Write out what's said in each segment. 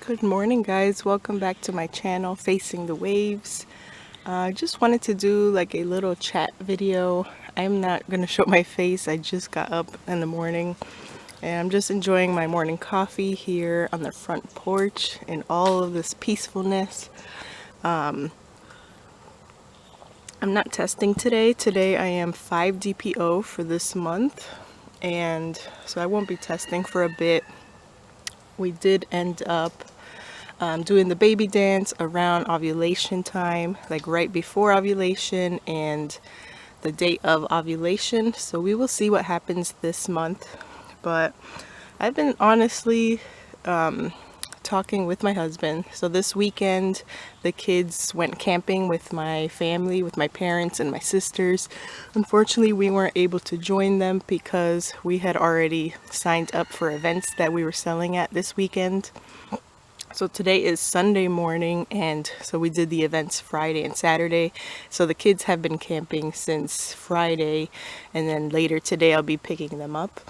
Good morning, guys. Welcome back to my channel, Facing the Waves. I just wanted to do like a little chat video. I'm not going to show my face. I just got up in the morning and I'm just enjoying my morning coffee here on the front porch in all of this peacefulness. I'm not testing today. Today I am 5 DPO for this month, and so I won't be testing for a bit. We did end up doing the baby dance around ovulation time, like right before ovulation and the date of ovulation. So we will see what happens this month. But I've been honestly talking with my husband. So this weekend the kids went camping with my family, with my parents and my sisters. Unfortunately, we weren't able to join them because we had already signed up for events that we were selling at this weekend. So today is Sunday morning, and so we did the events Friday and Saturday. So the kids have been camping since Friday, and then later today I'll be picking them up.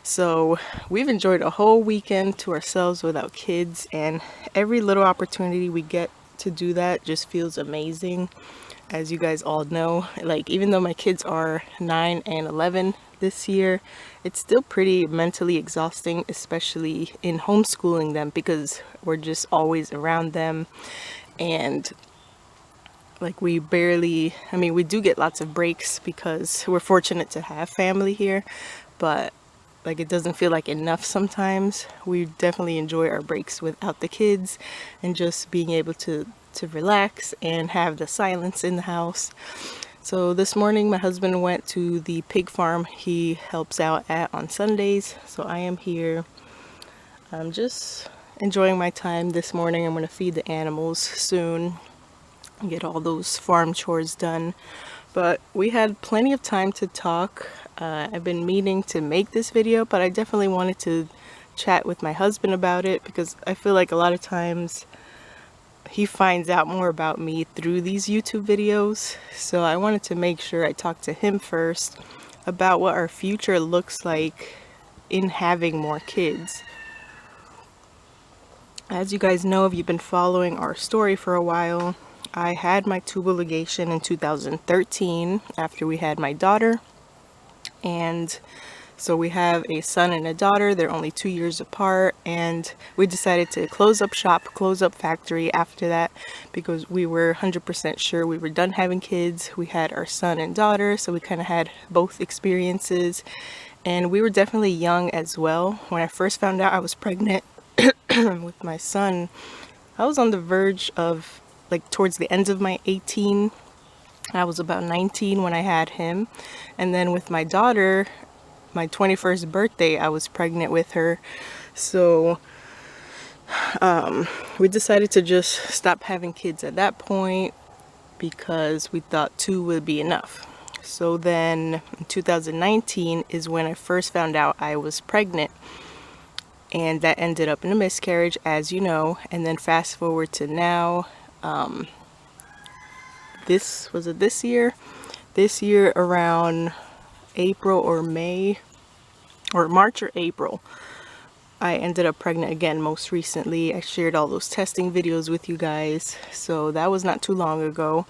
So we've enjoyed a whole weekend to ourselves without kids, and every little opportunity we get to do that just feels amazing. As you guys all know, like even though my kids are 9 and 11 this year, it's still pretty mentally exhausting, especially in homeschooling them, because we're just always around them. And like we barely, we do get lots of breaks because we're fortunate to have family here, but like it doesn't feel like enough sometimes. We definitely enjoy our breaks without the kids and just being able to relax and have the silence in the house. So this morning my husband went to the pig farm he helps out at on Sundays. So I am here. I'm just enjoying my time this morning. I'm going to feed the animals soon and get all those farm chores done. But we had plenty of time to talk. I've been meaning to make this video, but I definitely wanted to chat with my husband about it because I feel like a lot of times he finds out more about me through these YouTube videos. So I wanted to make sure I talked to him first about what our future looks like in having more kids. As you guys know, if you've been following our story for a while, I had my tubal ligation in 2013 after we had my daughter. And so we have a son and a daughter. They're only 2 years apart, and we decided to close up shop, close up factory after that because we were 100% sure we were done having kids. We had our son and daughter, so we kind of had both experiences, and we were definitely young as well. When I first found out I was pregnant with my son, I was on the verge of like towards the end of my 18. I was about 19 when I had him, and then with my daughter, my 21st birthday, I was pregnant with her. So we decided to just stop having kids at that point because we thought 2 would be enough. So then in 2019 is when I first found out I was pregnant, and that ended up in a miscarriage, as you know. And then fast forward to now, this year around April or May or March or April, I ended up pregnant again. Most recently, I shared all those testing videos with you guys, so that was not too long ago.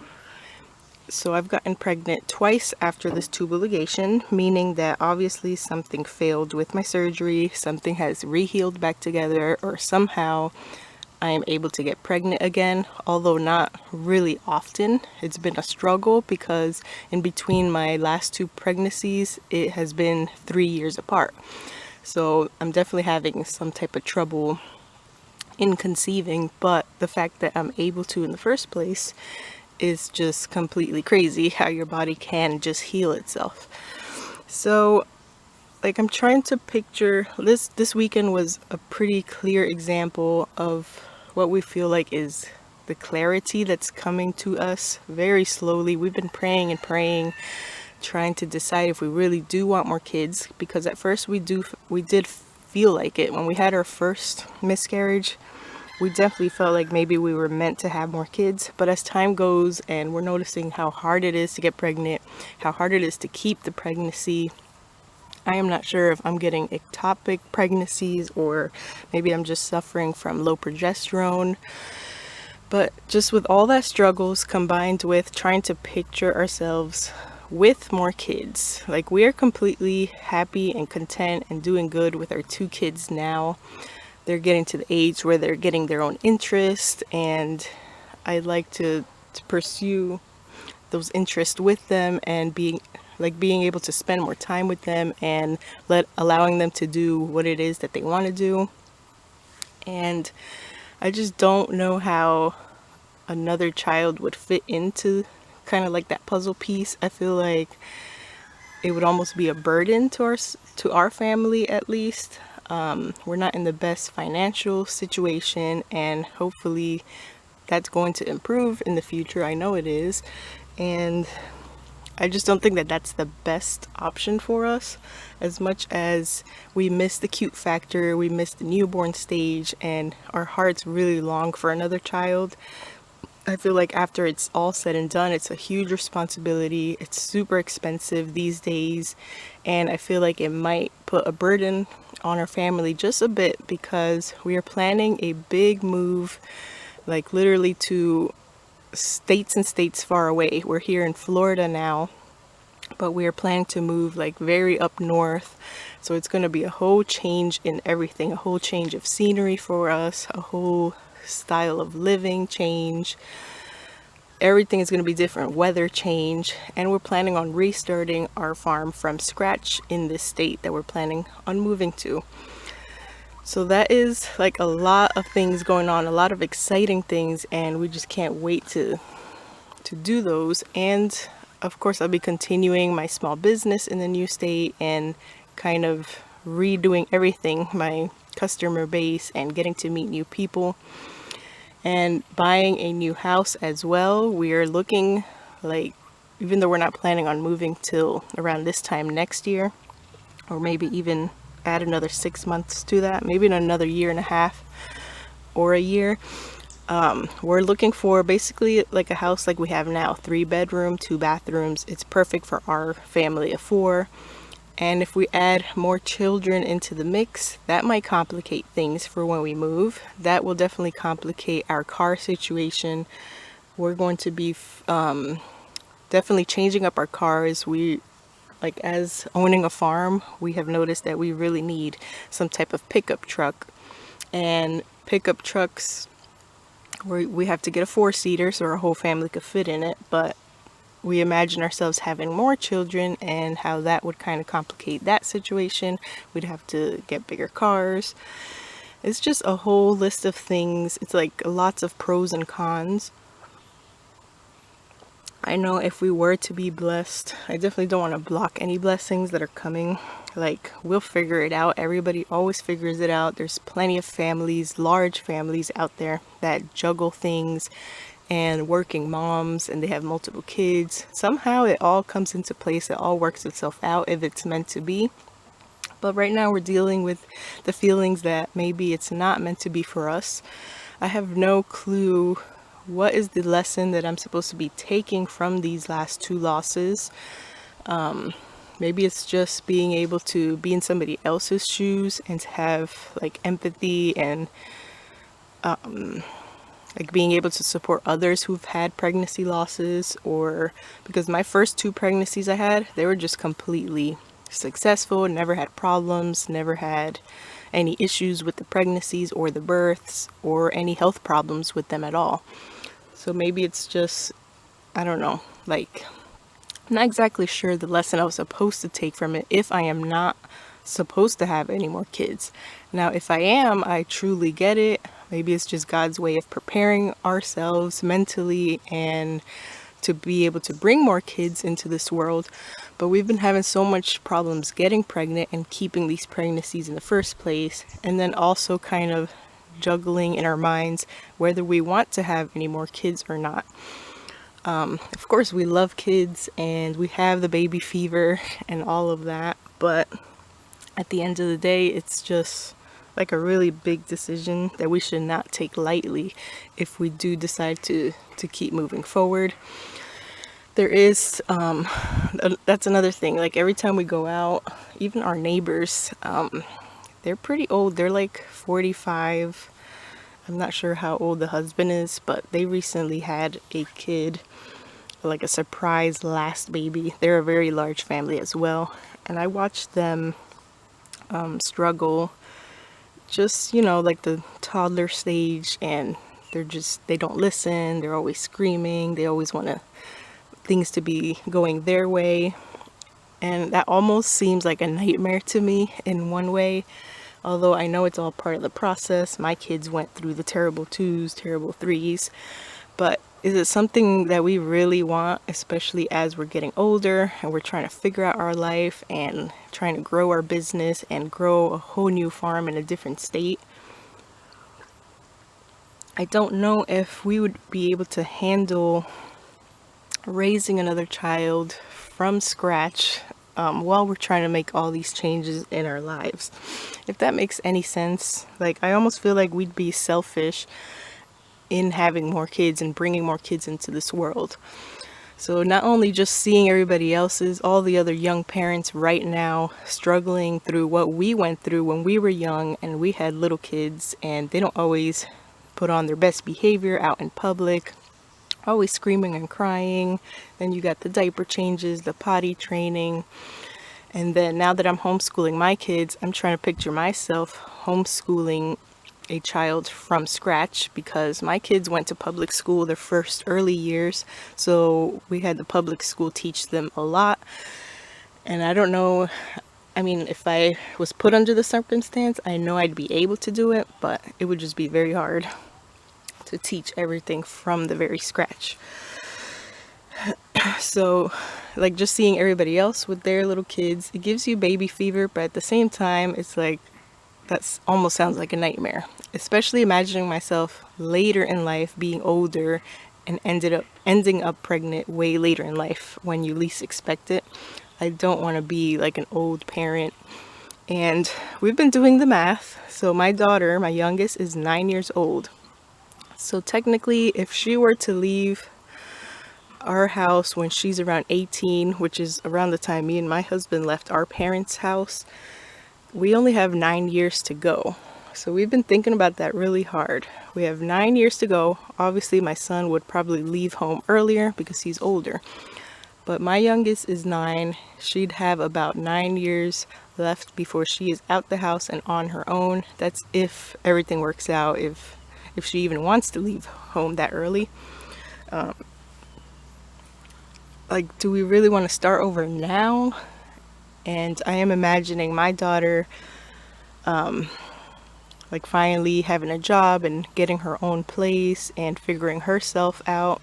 So I've gotten pregnant twice after this tubal ligation, meaning that obviously something failed with my surgery, something has re-healed back together, or somehow I am able to get pregnant again, although not really often. It's been a struggle because in between my last 2 pregnancies, it has been 3 years apart. So I'm definitely having some type of trouble in conceiving, but the fact that I'm able to in the first place is just completely crazy how your body can just heal itself. So like I'm trying to picture this weekend was a pretty clear example of what we feel like is the clarity that's coming to us very slowly. We've been praying and praying, trying to decide if we really do want more kids, because at first we did feel like it. When we had our first miscarriage, we definitely felt like maybe we were meant to have more kids. But as time goes and we're noticing how hard it is to get pregnant, how hard it is to keep the pregnancy, I am not sure if I'm getting ectopic pregnancies or maybe I'm just suffering from low progesterone. But just with all that struggles combined with trying to picture ourselves with more kids, like we are completely happy and content and doing good with our 2 kids now. They're getting to the age where they're getting their own interest, and I'd like to pursue those interests with them and being able to spend more time with them and allowing them to do what it is that they want to do. And I just don't know how another child would fit into kind of like that puzzle piece. I feel like it would almost be a burden to our family at least. We're not in the best financial situation, and hopefully that's going to improve in the future. I know it is. And I just don't think that that's the best option for us. As much as we miss the cute factor, we miss the newborn stage, and our hearts really long for another child. I feel like after it's all said and done, it's a huge responsibility. It's super expensive these days, and I feel like it might put a burden on our family just a bit, because we are planning a big move, like literally to states and states far away. We're here in Florida now, but we are planning to move like very up north. So it's going to be a whole change in everything, a whole change of scenery for us, a whole style of living change. Everything is going to be different, weather change, and we're planning on restarting our farm from scratch in this state that we're planning on moving to. So that is like a lot of things going on, a lot of exciting things, and we just can't wait to do those. And of course, I'll be continuing my small business in the new state and kind of redoing everything, my customer base, and getting to meet new people and buying a new house as well. We are looking, like, even though we're not planning on moving till around this time next year, or maybe even add another 6 months to that, maybe in another year and a half or a year. We're looking for basically like a house like we have now, 3-bedroom, 2 bathrooms. It's perfect for our family of 4. And if we add more children into the mix, that might complicate things for when we move. That will definitely complicate our car situation. We're going to be definitely changing up our cars. As owning a farm, we have noticed that we really need some type of pickup truck. And pickup trucks, we have to get a 4-seater so our whole family could fit in it. But we imagine ourselves having more children and how that would kind of complicate that situation. We'd have to get bigger cars. It's just a whole list of things. It's like lots of pros and cons. I know if we were to be blessed, I definitely don't want to block any blessings that are coming. Like, we'll figure it out. Everybody always figures it out. There's plenty of families, large families out there that juggle things, and working moms, and they have multiple kids. Somehow it all comes into place. It all works itself out if it's meant to be. But right now we're dealing with the feelings that maybe it's not meant to be for us. I have no clue what is the lesson that I'm supposed to be taking from these last 2 losses. Maybe it's just being able to be in somebody else's shoes and to have like empathy and like being able to support others who've had pregnancy losses. Or because my first 2 pregnancies I had, they were just completely successful, never had problems, never had any issues with the pregnancies or the births or any health problems with them at all. So maybe it's just, I don't know, like, I'm not exactly sure the lesson I was supposed to take from it if I am not supposed to have any more kids. Now, if I am, I truly get it. Maybe it's just God's way of preparing ourselves mentally and to be able to bring more kids into this world. But we've been having so much problems getting pregnant and keeping these pregnancies in the first place, and then also kind of juggling in our minds whether we want to have any more kids or not. Of course, we love kids and we have the baby fever and all of that, but at the end of the day, it's just like a really big decision that we should not take lightly if we do decide to keep moving forward. There is a that's another thing. Like every time we go out, even our neighbors, they're pretty old. They're like 45. I'm not sure how old the husband is, but they recently had a kid, like a surprise last baby. They're a very large family as well. And I watched them struggle, just, like the toddler stage, and they don't listen. They're always screaming. They always want things to be going their way. And that almost seems like a nightmare to me in one way. Although I know it's all part of the process. My kids went through the terrible twos, terrible threes. But is it something that we really want, especially as we're getting older and we're trying to figure out our life and trying to grow our business and grow a whole new farm in a different state? I don't know if we would be able to handle raising another child from scratch while we're trying to make all these changes in our lives. If that makes any sense. Like, I almost feel like we'd be selfish in having more kids and bringing more kids into this world. So not only just seeing everybody else's, all the other young parents right now struggling through what we went through when we were young and we had little kids, and they don't always put on their best behavior out in public, always screaming and crying. Then you got the diaper changes, the potty training. And then now that I'm homeschooling my kids, I'm trying to picture myself homeschooling a child from scratch, because my kids went to public school their first early years. So we had the public school teach them a lot. And I don't know, I mean, if I was put under the circumstance, I know I'd be able to do it, but it would just be very hard to teach everything from the very scratch. So, like, just seeing everybody else with their little kids, it gives you baby fever, but at the same time, it's like, that almost sounds like a nightmare. Especially imagining myself later in life being older and ending up pregnant way later in life when you least expect it. I don't want to be like an old parent. And we've been doing the math. So my daughter, my youngest, is 9 years old. So technically, if she were to leave our house when she's around 18, which is around the time me and my husband left our parents' house, we only have 9 years to go. So we've been thinking about that really hard. We have 9 years to go. Obviously, my son would probably leave home earlier because he's older. But my youngest is 9. She'd have about 9 years left before she is out the house and on her own. That's if everything works out, if she even wants to leave home that early. Like, do we really want to start over now? And I am imagining my daughter like finally having a job and getting her own place and figuring herself out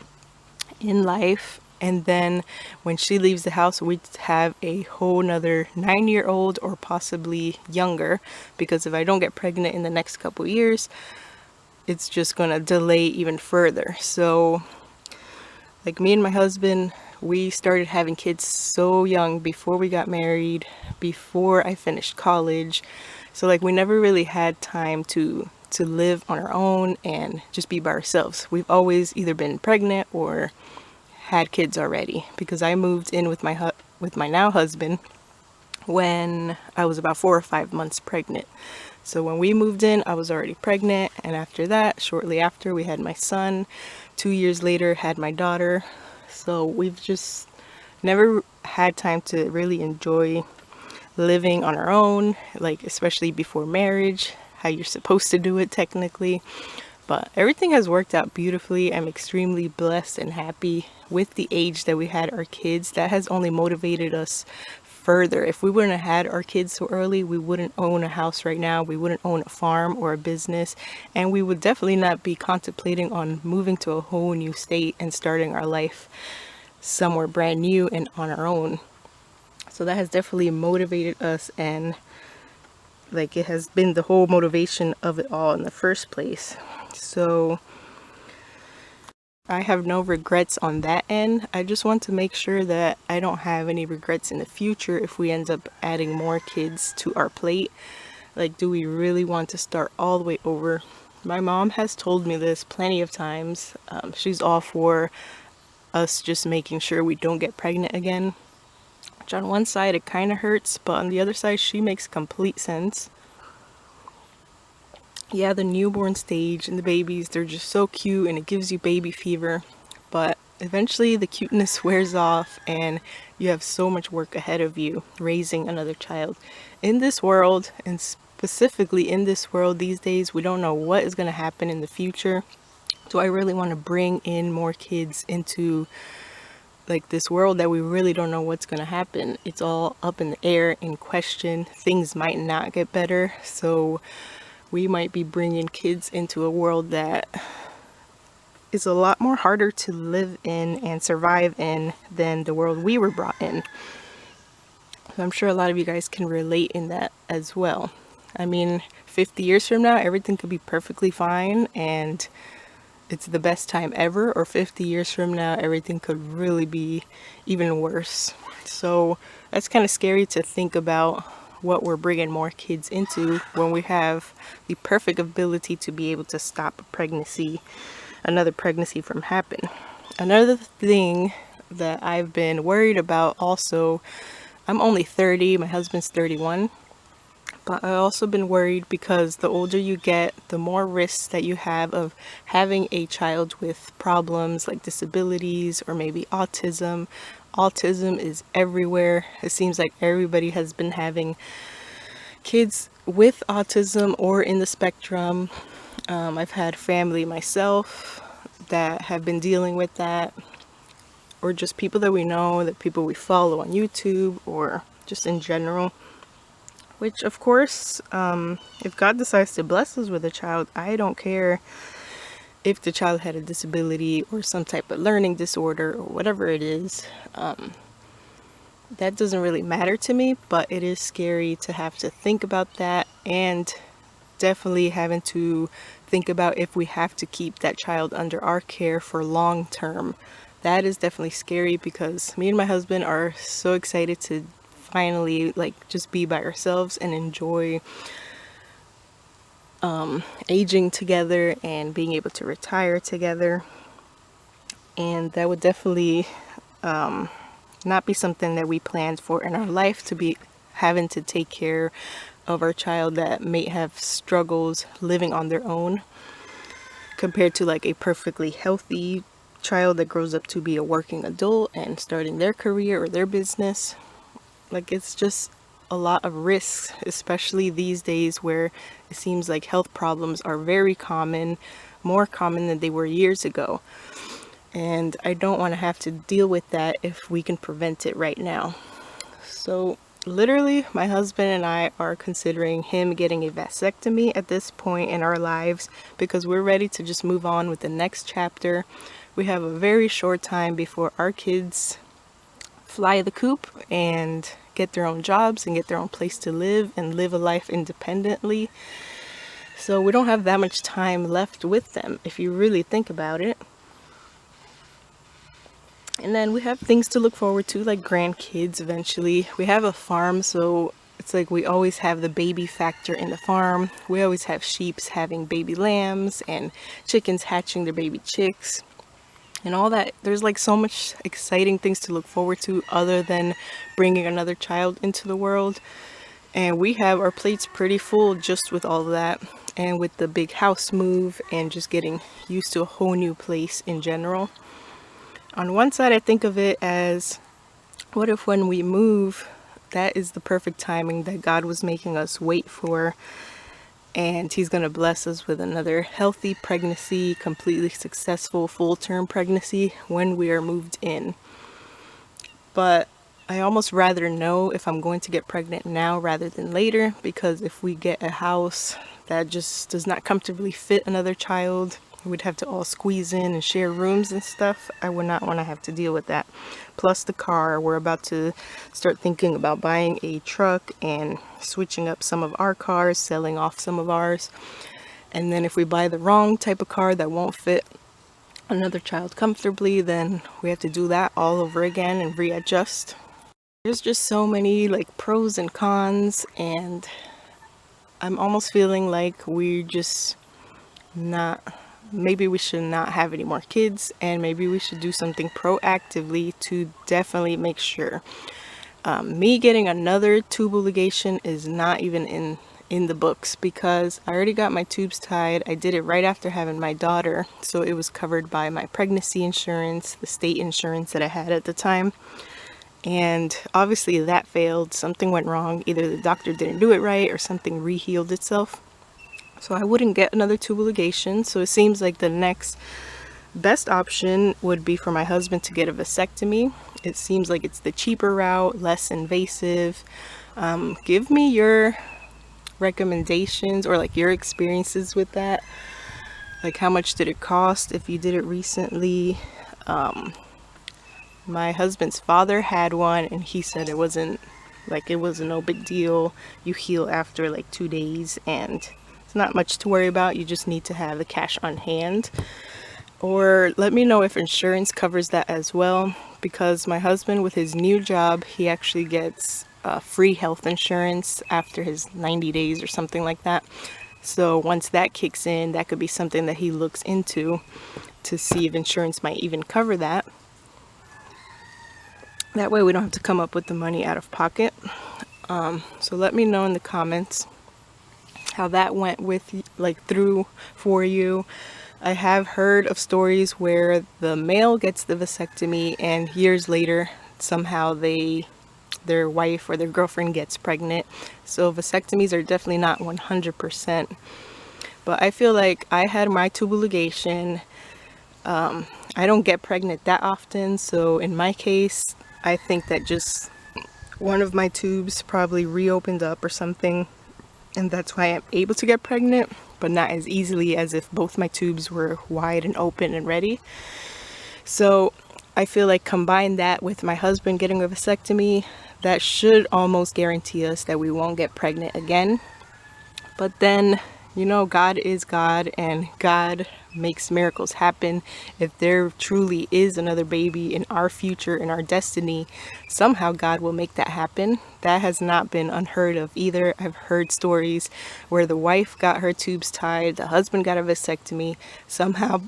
in life. And then when she leaves the house, we'd have a whole nother 9-year-old or possibly younger, because if I don't get pregnant in the next couple years, it's just gonna delay even further. So like, me and my husband, we started having kids so young, before we got married, before I finished college. So like, we never really had time to live on our own and just be by ourselves. We've always either been pregnant or had kids already, because I moved in with my now husband when I was about 4 or 5 months pregnant. So when we moved in, I was already pregnant, and after that, shortly after, we had my son. 2 years later, had my daughter. So we've just never had time to really enjoy living on our own, like, especially before marriage, how you're supposed to do it technically. But everything has worked out beautifully. I'm extremely blessed and happy with the age that we had our kids. That has only motivated us further. If we wouldn't have had our kids so early, we wouldn't own a house right now. We wouldn't own a farm or a business. And we would definitely not be contemplating on moving to a whole new state and starting our life somewhere brand new and on our own. So that has definitely motivated us, and like, it has been the whole motivation of it all in the first place. So I have no regrets on that end. I just want to make sure that I don't have any regrets in the future if we end up adding more kids to our plate. Like, do we really want to start all the way over? My mom has told me this plenty of times. She's all for us just making sure we don't get pregnant again. watch. On one side it kind of hurts, but on the other side she makes complete sense. Yeah, the newborn stage and the babies, they're just so cute and it gives you baby fever, but eventually the cuteness wears off and you have so much work ahead of you raising another child. In this world, and specifically in this world these days, we don't know what is going to happen in the future. Do I really want to bring in more kids into like this world that we really don't know what's going to happen? It's all up in the air, in question. Things might not get better, so we might be bringing kids into a world that is a lot more harder to live in and survive in than the world we were brought in. So I'm sure a lot of you guys can relate in that as well. I mean, 50 years from now, everything could be perfectly fine and it's the best time ever, or 50 years from now, everything could really be even worse. So that's kind of scary to think about what we're bringing more kids into when we have the perfect ability to be able to stop another pregnancy from happening. Another thing that I've been worried about also, I'm only 30, my husband's 31, but I've also been worried because the older you get, the more risks that you have of having a child with problems like disabilities or maybe autism. Autism is everywhere. It seems like everybody has been having kids with autism or in the spectrum. I've had family myself that have been dealing with that, or just people that we know, that people we follow on YouTube, or just in general. Which, of course, if God decides to bless us with a child, I don't care if the child had a disability or some type of learning disorder or whatever it is. That doesn't really matter to me, but it is scary to have to think about that, and definitely having to think about if we have to keep that child under our care for long term. That is definitely scary because me and my husband are so excited to finally just be by ourselves and enjoy aging together and being able to retire together. And that would definitely not be something that we planned for in our life, to be having to take care of our child that may have struggles living on their own, compared to like a perfectly healthy child that grows up to be a working adult and starting their career or their business. Like, it's just a lot of risks, especially these days where it seems like health problems are very common, more common than they were years ago. And I don't want to have to deal with that if we can prevent it right now. So literally, my husband and I are considering him getting a vasectomy at this point in our lives because we're ready to just move on with the next chapter. We have a very short time before our kids fly the coop and get their own jobs and get their own place to live and live a life independently. So we don't have that much time left with them, if you really think about it. And then we have things to look forward to, like grandkids eventually. We have a farm, so it's like we always have the baby factor in the farm. We always have sheep having baby lambs and chickens hatching their baby chicks and all that. There's like so much exciting things to look forward to other than bringing another child into the world. And we have our plates pretty full just with all of that, and with the big house move and just getting used to a whole new place in general. On one side, I think of it as, what if when we move, that is the perfect timing that God was making us wait for, and He's going to bless us with another healthy pregnancy, completely successful full-term pregnancy when we are moved in. But I almost rather know if I'm going to get pregnant now rather than later, because if we get a house that just does not comfortably fit another child, we'd have to all squeeze in and share rooms and stuff. I would not want to have to deal with that. Plus the car, we're about to start thinking about buying a truck and switching up some of our cars, selling off some of ours. And then if we buy the wrong type of car that won't fit another child comfortably, then we have to do that all over again and readjust. There's just so many like pros and cons, and I'm almost feeling like we're just not, maybe we should not have any more kids, and maybe we should do something proactively to definitely make sure Me getting another tubal ligation is not even in the books, because I already got my tubes tied. I did it right after having my daughter, so it was covered by my pregnancy insurance, the state insurance that I had at the time. And obviously that failed. Something went wrong. Either the doctor didn't do it right or something rehealed itself. So I wouldn't get another tubal ligation. So it seems like the next best option would be for my husband to get a vasectomy. It seems like it's the cheaper route, less invasive. Give me your recommendations, or like your experiences with that. Like, how much did it cost if you did it recently? My husband's father had one, and he said it wasn't no big deal. You heal after like 2 days, and it's not much to worry about. You just need to have the cash on hand. Or let me know if insurance covers that as well, because my husband, with his new job, he actually gets free health insurance after his 90 days or something like that. So once that kicks in, that could be something that he looks into to see if insurance might even cover that. That way we don't have to come up with the money out of pocket. So let me know in the comments how that went through for you. I have heard of stories where the male gets the vasectomy and years later somehow their wife or their girlfriend gets pregnant. So vasectomies are definitely not 100%. But I feel like I had my tubal ligation. I don't get pregnant that often, so in my case, I think that just one of my tubes probably reopened up or something, and that's why I'm able to get pregnant, but not as easily as if both my tubes were wide and open and ready. So I feel like combine that with my husband getting a vasectomy, that should almost guarantee us that we won't get pregnant again. But then, you know, God is God, and God makes miracles happen. If there truly is another baby in our future, in our destiny, somehow God will make that happen. That has not been unheard of either. I've heard stories where the wife got her tubes tied, the husband got a vasectomy, somehow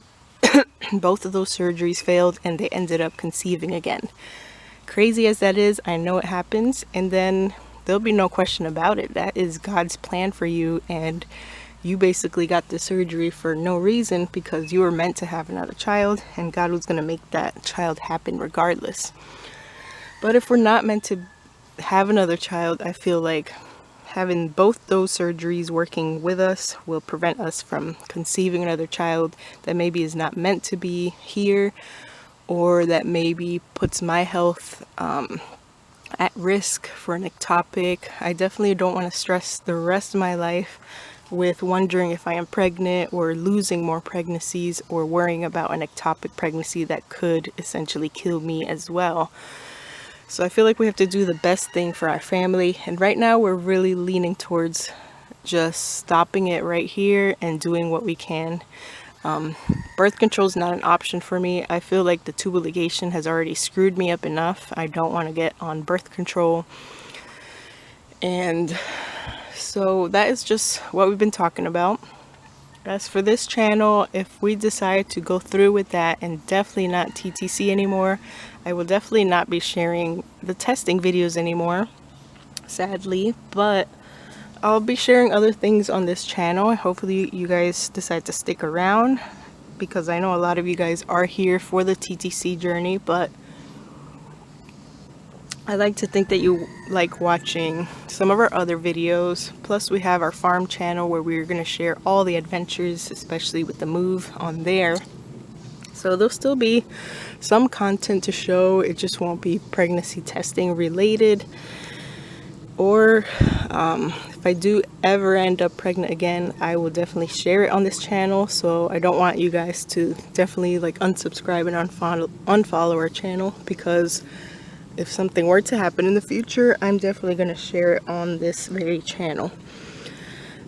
both of those surgeries failed and they ended up conceiving again. Crazy as that is, I know it happens, and then there'll be no question about it. That is God's plan for you, and you basically got the surgery for no reason, because you were meant to have another child, and God was going to make that child happen regardless. But if we're not meant to have another child, I feel like having both those surgeries working with us will prevent us from conceiving another child that maybe is not meant to be here, or that maybe puts my health at risk for an ectopic. I definitely don't want to stress the rest of my life with wondering if I am pregnant, or losing more pregnancies, or worrying about an ectopic pregnancy that could essentially kill me as well. So I feel like we have to do the best thing for our family, and right now we're really leaning towards just stopping it right here and doing what we can. Birth control is not an option for me. I feel like the tubal ligation has already screwed me up enough. I don't want to get on birth control. And so that is just what we've been talking about. As for this channel, if we decide to go through with that and definitely not TTC anymore, I will definitely not be sharing the testing videos anymore, sadly, but I'll be sharing other things on this channel. Hopefully you guys decide to stick around, because I know a lot of you guys are here for the TTC journey, but I like to think that you like watching some of our other videos. Plus we have our farm channel where we're going to share all the adventures, especially with the move on there. So there'll still be some content to show. It just won't be pregnancy testing related. Or if I do ever end up pregnant again, I will definitely share it on this channel. So I don't want you guys to definitely like unsubscribe and unfollow our channel, because if something were to happen in the future, I'm definitely going to share it on this very channel.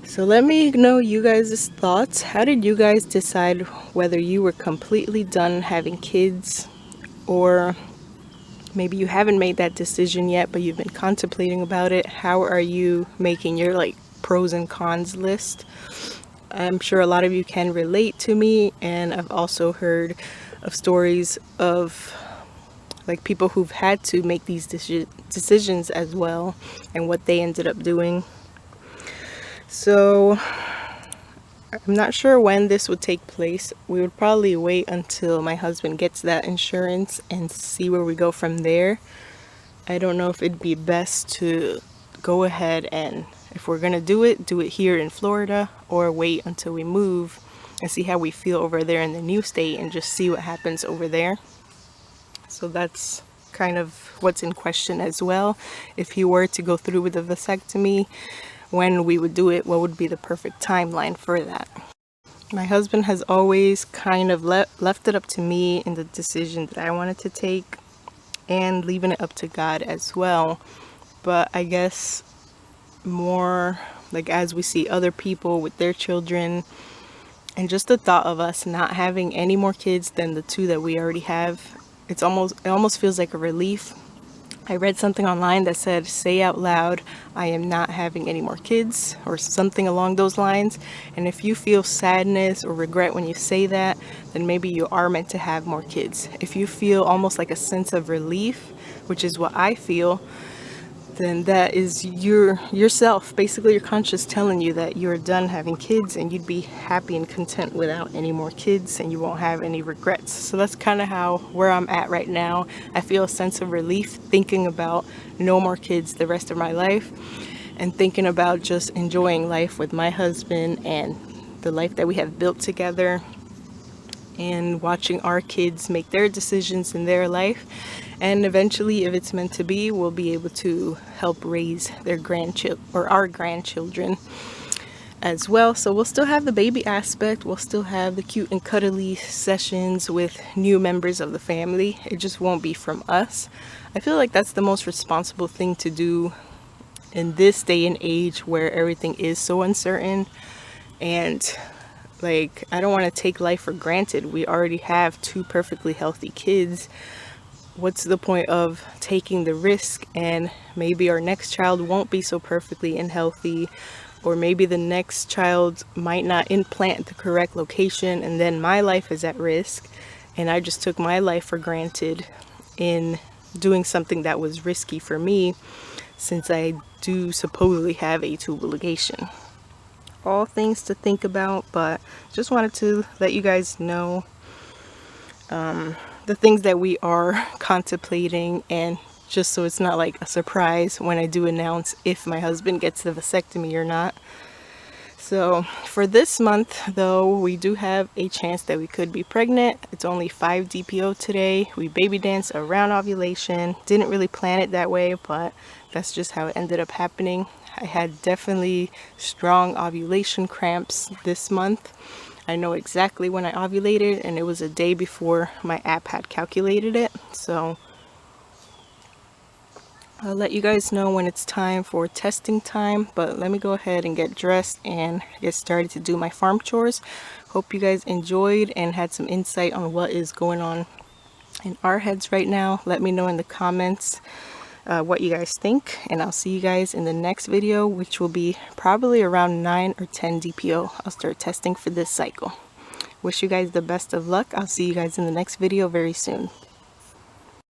So let me know you guys' thoughts. How did you guys decide whether you were completely done having kids, or maybe you haven't made that decision yet, but you've been contemplating about it? How are you making your like pros and cons list? I'm sure a lot of you can relate to me, and I've also heard of stories of like people who've had to make these decisions as well, and what they ended up doing. So I'm not sure when this would take place. We would probably wait until my husband gets that insurance and see where we go from there. I don't know if it'd be best to go ahead and, if we're gonna do it here in Florida, or wait until we move and see how we feel over there in the new state and just see what happens over there. So that's kind of what's in question as well. If he were to go through with the vasectomy, when we would do it, what would be the perfect timeline for that? My husband has always kind of left it up to me in the decision that I wanted to take, and leaving it up to God as well. But I guess more like as we see other people with their children, and just the thought of us not having any more kids than the 2 that we already have, it almost feels like a relief. I read something online that said, say out loud, I am not having any more kids, or something along those lines. And if you feel sadness or regret when you say that, then maybe you are meant to have more kids. If you feel almost like a sense of relief, which is what I feel, then that is yourself, basically your conscience telling you that you're done having kids, and you'd be happy and content without any more kids, and you won't have any regrets. So that's kind of where I'm at right now. I feel a sense of relief thinking about no more kids the rest of my life, and thinking about just enjoying life with my husband and the life that we have built together, and watching our kids make their decisions in their life. And eventually, if it's meant to be, we'll be able to help raise their our grandchildren as well. So we'll still have the baby aspect. We'll still have the cute and cuddly sessions with new members of the family. It just won't be from us. I feel like that's the most responsible thing to do in this day and age where everything is so uncertain. And like, I don't want to take life for granted. We already have 2 perfectly healthy kids. What's the point of taking the risk, and maybe our next child won't be so perfectly and healthy, or maybe the next child might not implant the correct location, and then my life is at risk, and I just took my life for granted in doing something that was risky for me, since I do supposedly have a tubal ligation. All things to think about, but just wanted to let you guys know the things that we are contemplating, and just so it's not like a surprise when I do announce if my husband gets the vasectomy or not. So for this month though, we do have a chance that we could be pregnant. It's only 5 DPO today. We baby danced around ovulation. Didn't really plan it that way, but that's just how it ended up happening. I had definitely strong ovulation cramps this month. I know exactly when I ovulated, and it was a day before my app had calculated it. So I'll let you guys know when it's time for testing time, but let me go ahead and get dressed and get started to do my farm chores. Hope you guys enjoyed and had some insight on what is going on in our heads right now. Let me know in the comments what you guys think, and I'll see you guys in the next video, which will be probably around 9 or 10 DPO. I'll start testing for this cycle. Wish you guys the best of luck. I'll see you guys in the next video very soon.